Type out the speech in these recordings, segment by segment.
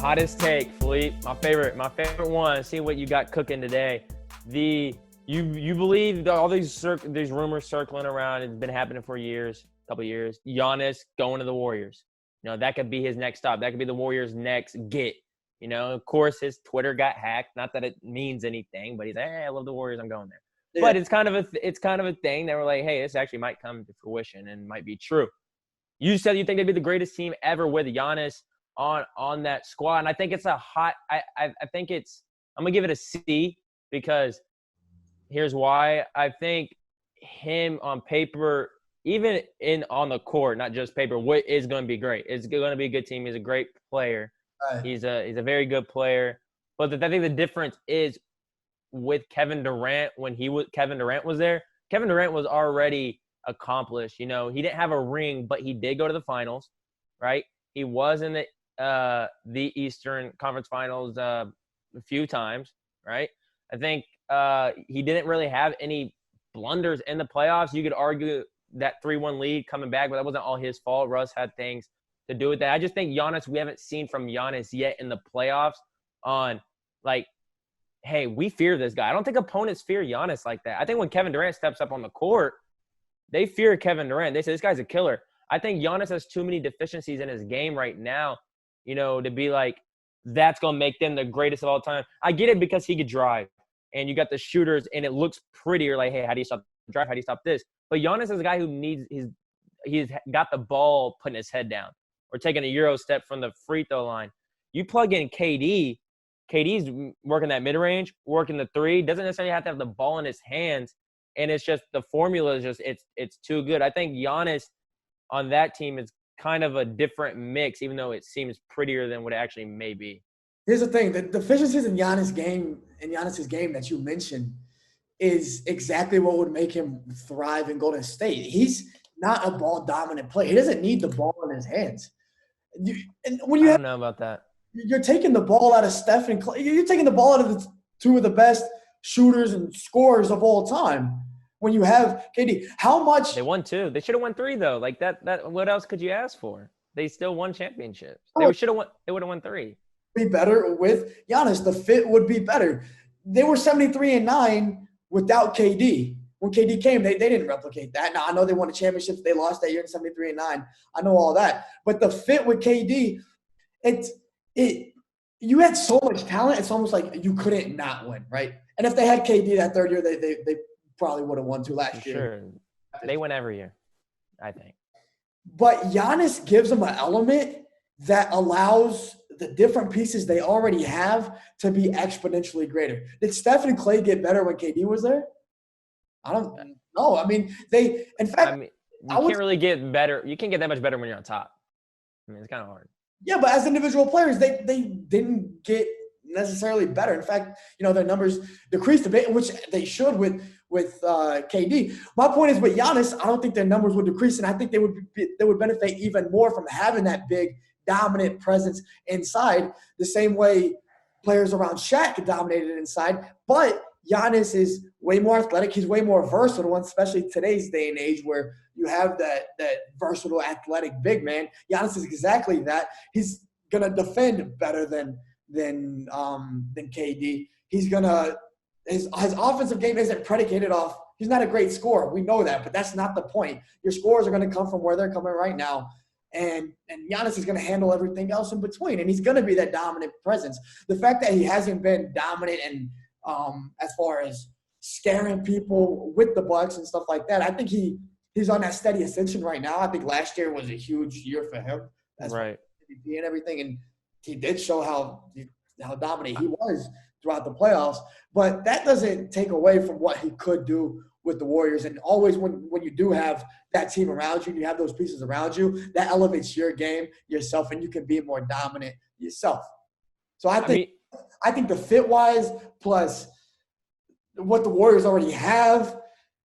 Hottest take, Felipe. My favorite one. See what you got cooking today. You believe all these rumors circling around? It's been happening for couple years. Giannis going to the Warriors. That could be his next stop. That could be the Warriors' next get. Of course, his Twitter got hacked. Not that it means anything, but he's like, hey, I love the Warriors. I'm going there. Yeah. But it's kind of a thing that we're like, hey, this actually might come to fruition and might be true. You said you think they'd be the greatest team ever with Giannis on that squad, and I think it's I think I'm gonna give it a C because here's why. I think him on paper, even on the court, not just paper, what is going to be great. It's going to be a good team. He's a great player. Right. He's a very good player. But I think the difference is with Kevin Durant when Kevin Durant was there. Kevin Durant was already accomplished. He didn't have a ring, but he did go to the finals, right? He was in the Eastern Conference Finals a few times, right? I think he didn't really have any blunders in the playoffs. You could argue that 3-1 lead coming back, but that wasn't all his fault. Russ had things to do with that. I just think Giannis, we haven't seen from Giannis yet in the playoffs on, like, hey, we fear this guy. I don't think opponents fear Giannis like that. I think when Kevin Durant steps up on the court, they fear Kevin Durant. They say, this guy's a killer. I think Giannis has too many deficiencies in his game right now, to be like, that's going to make them the greatest of all time. I get it because he could drive, and you got the shooters, and it looks prettier. Like, hey, how do you stop the drive? How do you stop this? But Giannis is a guy who he's got the ball putting his head down or taking a Euro step from the free throw line. You plug in KD's working that mid-range, working the three, doesn't necessarily have to have the ball in his hands, and it's just the formula is just it's too good. I think Giannis on that team is kind of a different mix, even though it seems prettier than what it actually may be. Here's the thing: the deficiencies in Giannis's game that you mentioned is exactly what would make him thrive in Golden State. He's not a ball dominant player. He doesn't need the ball in his hands. I don't know about that. You're taking the ball out of Steph and Klay. You're taking the ball out of the two of the best shooters and scorers of all time. When you have KD, how much they won 2? They should have won 3 though. Like that. What else could you ask for? They still won championships. They would have won 3. Be better with Giannis. The fit would be better. They were 73-9 without KD. When KD came, they didn't replicate that. Now I know they won the championships. They lost that year in 73-9. I know all that. But the fit with KD, you had so much talent. It's almost like you couldn't not win, right? And if they had KD that third year, they probably would have won 2 last year. Sure. They win every year, I think. But Giannis gives them an element that allows the different pieces they already have to be exponentially greater. Did Steph and Klay get better when KD was there? I don't know. I mean, you can't really get better. You can't get that much better when you're on top. I mean, it's kind of hard. Yeah, but as individual players, they didn't get necessarily better. In fact, their numbers decreased a bit, which they should with KD. My point is with Giannis, I don't think their numbers would decrease, and I think they would benefit even more from having that big, dominant presence inside, the same way players around Shaq dominated inside. But Giannis is way more athletic. He's way more versatile, especially today's day and age where you have that versatile, athletic big man. Giannis is exactly that. He's gonna defend better than KD. He's gonna his offensive game isn't predicated off. He's not a great scorer. We know that, but that's not the point. Your scores are gonna come from where they're coming right now. And Giannis is going to handle everything else in between, and he's going to be that dominant presence. The fact that he hasn't been dominant and as far as scaring people with the Bucks and stuff like that, I think he's on that steady ascension right now. I think last year was a huge year for him. That's right. MVP and everything, and he did show how dominant he was throughout the playoffs. But that doesn't take away from what he could do with the Warriors. And always when you do have that team around you and you have those pieces around you, that elevates your game, yourself, and you can be more dominant yourself. So I think the fit-wise plus what the Warriors already have,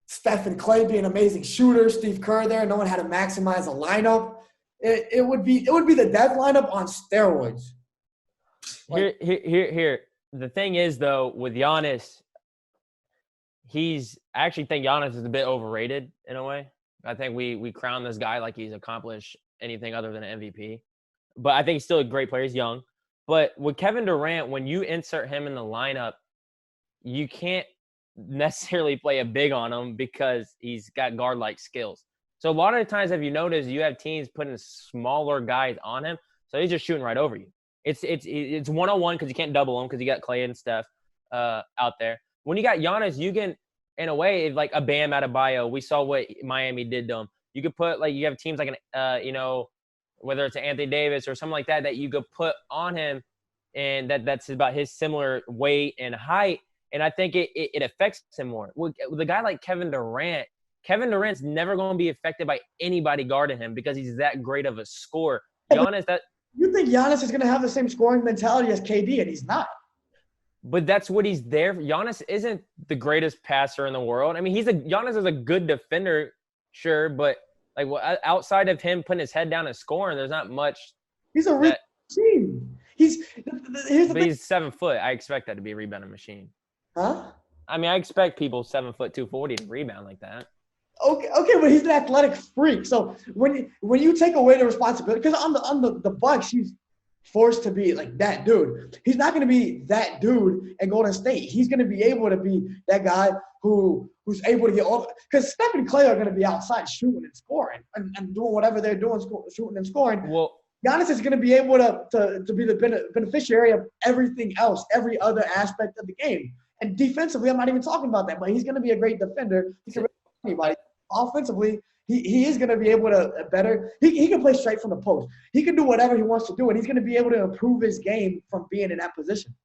Steph and Klay being amazing shooters, Steve Kerr there, knowing how to maximize a lineup, it would be the death lineup on steroids. Here. The thing is, though, with Giannis, I actually think Giannis is a bit overrated in a way. I think we crown this guy like he's accomplished anything other than an MVP. But I think he's still a great player. He's young. But with Kevin Durant, when you insert him in the lineup, you can't necessarily play a big on him because he's got guard-like skills. So a lot of the times, if you notice, you have teams putting smaller guys on him, so he's just shooting right over you. It's one-on-one because you can't double him because you got Klay and Steph out there. When you got Giannis, you can, in a way, like a Bam Adebayo. We saw what Miami did to him. You could put, like, you have teams like whether it's Anthony Davis or something like that you could put on him, and that's about his similar weight and height. And I think it affects him more. With a guy like Kevin Durant's never going to be affected by anybody guarding him because he's that great of a scorer. Giannis, you think Giannis is going to have the same scoring mentality as KD, and he's not. But that's what he's there for. Giannis isn't the greatest passer in the world. I mean, Giannis is a good defender, sure, but like outside of him putting his head down and scoring, there's not much. He's a machine. He's 7 foot. I expect that to be a rebounding machine. Huh? I mean, I expect people 7 foot 240 to rebound like that. Okay, but he's an athletic freak. So when you take away the responsibility, because on the Bucks, he's forced to be like that dude. He's not going to be that dude at Golden State. He's going to be able to be that guy who's able to get all. Because Steph and Klay are going to be outside shooting and scoring and doing whatever they're doing, shooting and scoring. Well, Giannis is going to be able to be the beneficiary of everything else, every other aspect of the game. And defensively, I'm not even talking about that, but he's going to be a great defender. He can anybody. Offensively, he is going to be able to better. He can play straight from the post. He can do whatever he wants to do, and he's going to be able to improve his game from being in that position.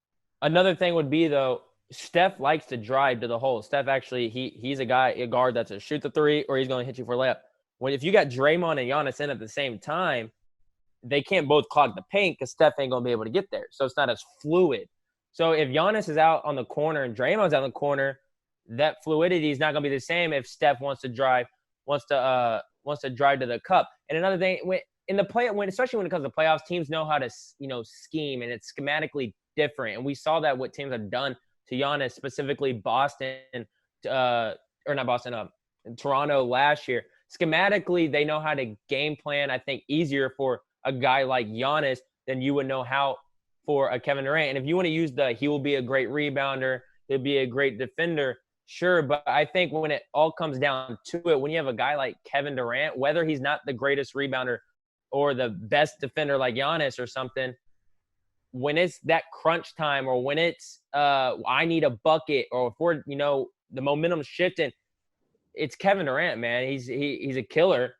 Another thing would be, though, Steph likes to drive to the hole. Steph actually, he's a guard that's a shoot the three, or he's going to hit you for a layup. If you got Draymond and Giannis in at the same time, they can't both clog the paint because Steph ain't going to be able to get there. So it's not as fluid. So if Giannis is out on the corner and Draymond's out on the corner, that fluidity is not going to be the same if Steph wants to drive to the cup. And another thing, especially when it comes to playoffs, teams know how to scheme, and it's schematically different. And we saw that what teams have done to Giannis, specifically Toronto last year. Schematically, they know how to game plan. I think easier for a guy like Giannis than you would know how for a Kevin Durant. And if you want to use he will be a great rebounder, he'll be a great defender, sure. But I think when it all comes down to it, when you have a guy like Kevin Durant, whether he's not the greatest rebounder or the best defender like Giannis or something, when it's that crunch time, or when it's I need a bucket, or if we're the momentum's shifting, it's Kevin Durant, man. He's a killer.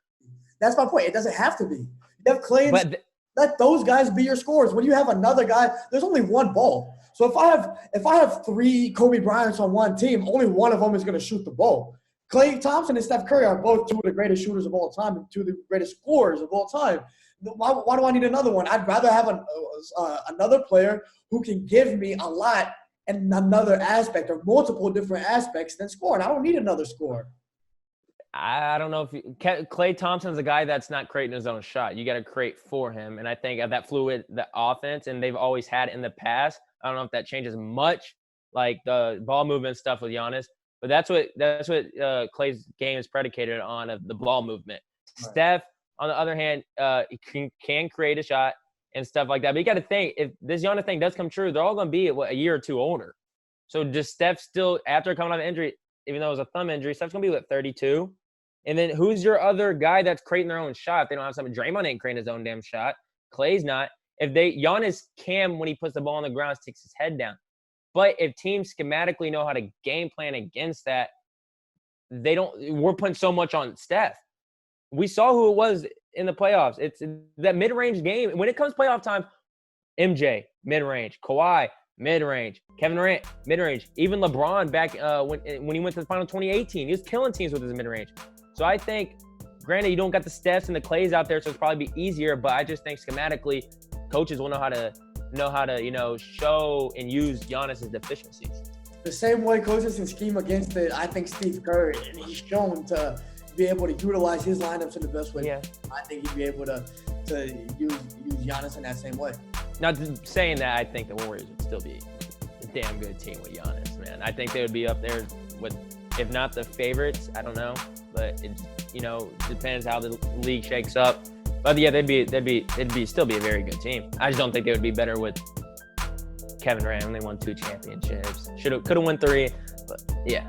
That's my point. It doesn't have to be. You have Klay and let those guys be your scorers. When you have another guy, there's only one ball. So if I have 3 Kobe Bryants on one team, only one of them is going to shoot the ball. Klay Thompson and Steph Curry are both 2 of the greatest shooters of all time and 2 of the greatest scorers of all time. Why do I need another one? I'd rather have another player who can give me a lot and another aspect or multiple different aspects than scoring. I don't need another scorer. I don't know if Klay Thompson's a guy that's not creating his own shot. You got to create for him. And I think that fluid, the offense, and they've always had in the past. I don't know if that changes much, like the ball movement stuff with Giannis, but that's what Klay's game is predicated on, of the ball movement. Right. Steph, on the other hand, he can create a shot and stuff like that. But you got to think, if this Giannis thing does come true, they're all going to be a year or 2 older. So does Steph still, after coming off an injury, even though it was a thumb injury, Steph's going to be 32? And then who's your other guy that's creating their own shot? If they don't have something, Draymond ain't creating his own damn shot. Klay's not. Giannis can, when he puts the ball on the ground, sticks his head down. But if teams schematically know how to game plan against that, we're putting so much on Steph. We saw who it was in the playoffs. It's that mid-range game. When it comes playoff time, MJ, mid-range. Kawhi, mid-range. Kevin Durant, mid-range. Even LeBron back when he went to the final 2018, he was killing teams with his mid-range. So I think, granted, you don't got the Stephs and the Clays out there, so it's probably be easier, but I just think schematically, coaches will know how to show and use Giannis's deficiencies. The same way coaches can scheme against it, I think Steve Kerr, and he's shown to be able to utilize his lineups in the best way. Yeah. I think he'd be able to use Giannis in that same way. Not saying that I think the Warriors would still be a damn good team with Giannis, man. I think they would be up there with, if not the favorites, I don't know. But it depends how the league shakes up. But yeah, they'd still be a very good team. I just don't think they would be better with Kevin Durant when they won 2 championships. Could have won 3, but yeah.